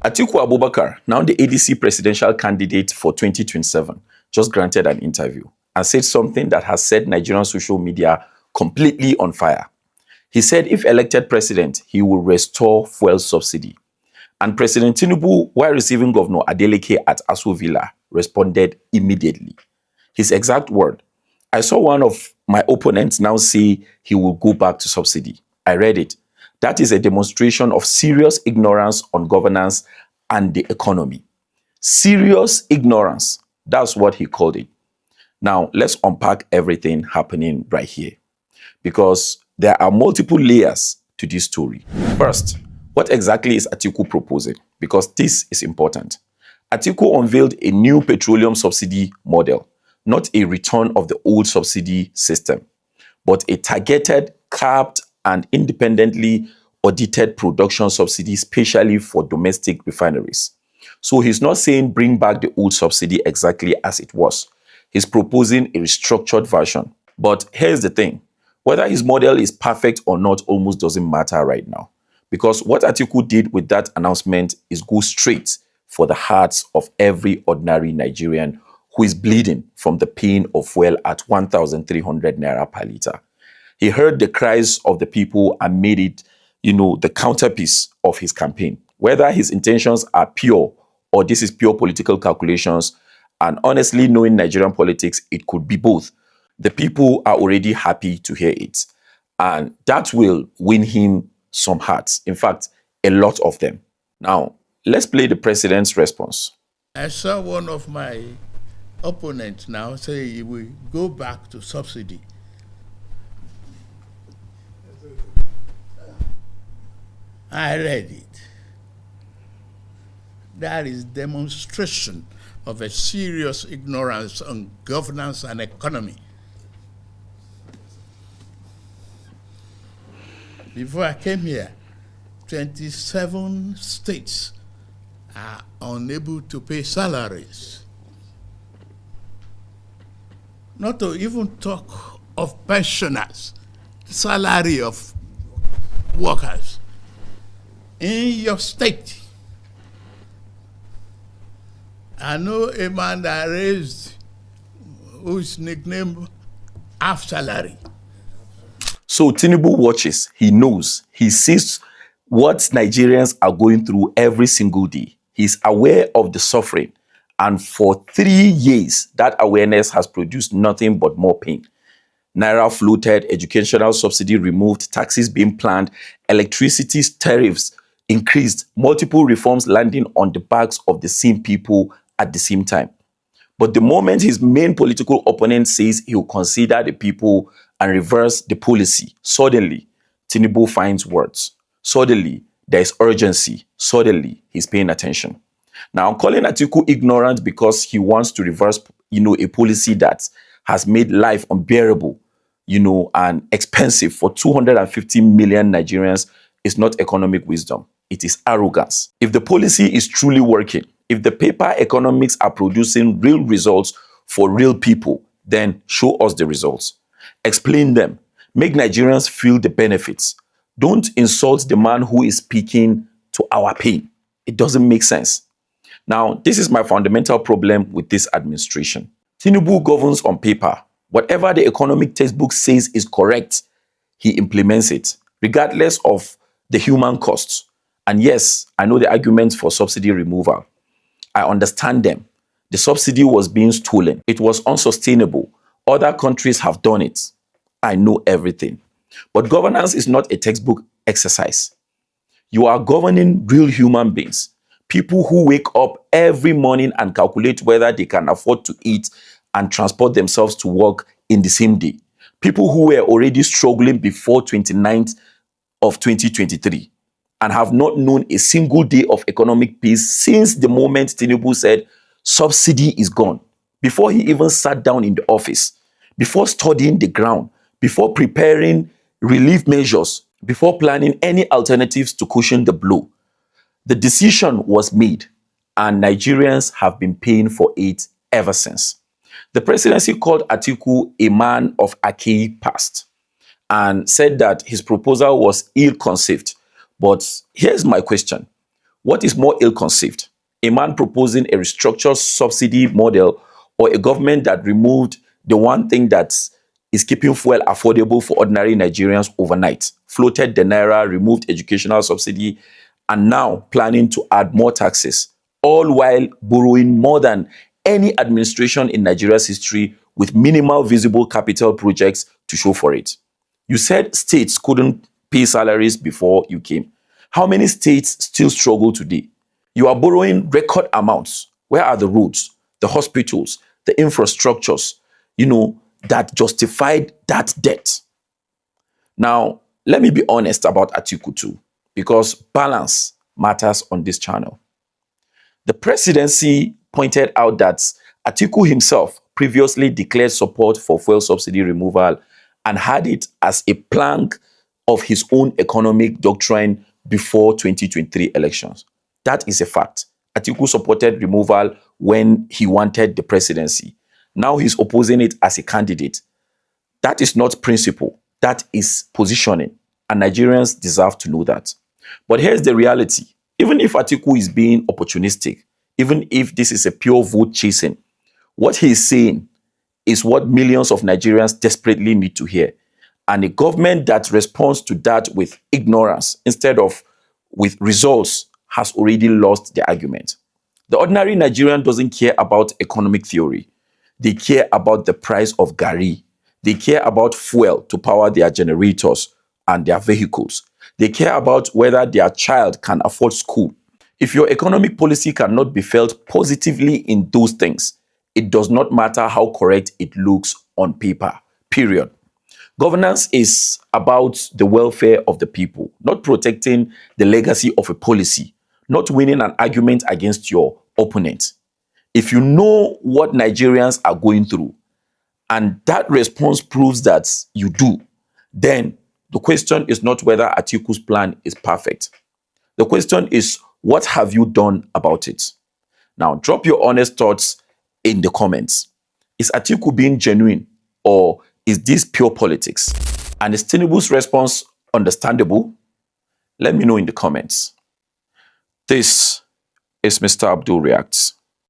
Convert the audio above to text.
Atiku Abubakar, now the ADC presidential candidate for 2027, just granted an interview and said something that has set Nigerian social media completely on fire. He said if elected president, he will restore fuel subsidy. And President Tinubu, while receiving Governor Adeleke at Aso Villa, responded immediately. His exact word, I saw one of my opponents now say he will go back to subsidy. I read it. That is a demonstration of serious ignorance on governance and the economy. Serious ignorance. That's what he called it. Now, let's unpack everything happening right here, because there are multiple layers to this story. First, what exactly is Atiku proposing? Because this is important. Atiku unveiled a new petroleum subsidy model, not a return of the old subsidy system, but a targeted, capped, and independently audited production subsidy, specially for domestic refineries. So he's not saying bring back the old subsidy exactly as it was. He's proposing a restructured version. But here's the thing. Whether his model is perfect or not almost doesn't matter right now. Because what Atiku did with that announcement is go straight for the hearts of every ordinary Nigerian who is bleeding from the pain of fuel at 1,300 naira per litre. He heard the cries of the people and made it, the counterpiece of his campaign. Whether his intentions are pure or this is pure political calculations, and honestly, knowing Nigerian politics, it could be both. The people are already happy to hear it. And that will win him some hearts. In fact, a lot of them. Now, let's play the president's response. I saw one of my opponents now say he will go back to subsidy. I read it. That is demonstration of a serious ignorance on governance and economy. Before I came here, 27 states are unable to pay salaries. Not to even talk of pensioners, salary of workers. In your state, I know a man that raised, whose nickname half salary. So Tinubu watches, he knows, he sees what Nigerians are going through every single day. He's aware of the suffering. And for 3 years, that awareness has produced nothing but more pain. Naira floated, educational subsidy removed, taxes being planned, electricity tariffs increased, multiple reforms landing on the backs of the same people at the same time. But the moment his main political opponent says he will consider the people and reverse the policy, suddenly, Tinubu finds words. Suddenly, there is urgency. Suddenly, he's paying attention. Now, I'm calling Atiku ignorant because he wants to reverse, a policy that has made life unbearable, and expensive for 250 million Nigerians is not economic wisdom. It is arrogance. If the policy is truly working, if the paper economics are producing real results for real people, then show us the results. Explain them. Make Nigerians feel the benefits. Don't insult the man who is speaking to our pain. It doesn't make sense. Now, this is my fundamental problem with this administration. Tinubu governs on paper. Whatever the economic textbook says is correct, he implements it, regardless of the human costs. And yes, I know the arguments for subsidy removal. I understand them. The subsidy was being stolen. It was unsustainable. Other countries have done it. I know everything. But governance is not a textbook exercise. You are governing real human beings. People who wake up every morning and calculate whether they can afford to eat and transport themselves to work in the same day. People who were already struggling before 29th of 2023 and have not known a single day of economic peace since the moment Tinubu said subsidy is gone. Before he even sat down in the office, before studying the ground, before preparing relief measures, before planning any alternatives to cushion the blow. The decision was made, and Nigerians have been paying for it ever since. The presidency called Atiku a man of archaic past and said that his proposal was ill-conceived. But here's my question. What is more ill-conceived? A man proposing a restructured subsidy model, or a government that removed the one thing that is keeping fuel affordable for ordinary Nigerians overnight, floated the naira, removed educational subsidy, and now planning to add more taxes, all while borrowing more than any administration in Nigeria's history with minimal visible capital projects to show for it. You said states couldn't pay salaries before you came. How many states still struggle today? You are borrowing record amounts. Where are the roads, the hospitals, the infrastructures, that justified that debt? Now, let me be honest about Atiku too, because balance matters on this channel. The presidency pointed out that Atiku himself previously declared support for fuel subsidy removal and had it as a plank of his own economic doctrine before 2023 elections. That is a fact. Atiku supported removal when he wanted the presidency. Now he's opposing it as a candidate. That is not principle. That is positioning. And Nigerians deserve to know that. But here's the reality. Even if Atiku is being opportunistic, even if this is a pure vote chasing, what he is saying is what millions of Nigerians desperately need to hear. And a government that responds to that with ignorance instead of with results has already lost the argument. The ordinary Nigerian doesn't care about economic theory. They care about the price of garri. They care about fuel to power their generators and their vehicles. They care about whether their child can afford school. If your economic policy cannot be felt positively in those things, it does not matter how correct it looks on paper, period. Governance is about the welfare of the people, not protecting the legacy of a policy, not winning an argument against your opponent. If you know what Nigerians are going through, and that response proves that you do, then the question is not whether Atiku's plan is perfect. The question is, what have you done about it? Now, drop your honest thoughts in the comments. Is Atiku being genuine, or is this pure politics? And is Tinubu's response understandable? Let me know in the comments. This is Mr. Abdul Reacts.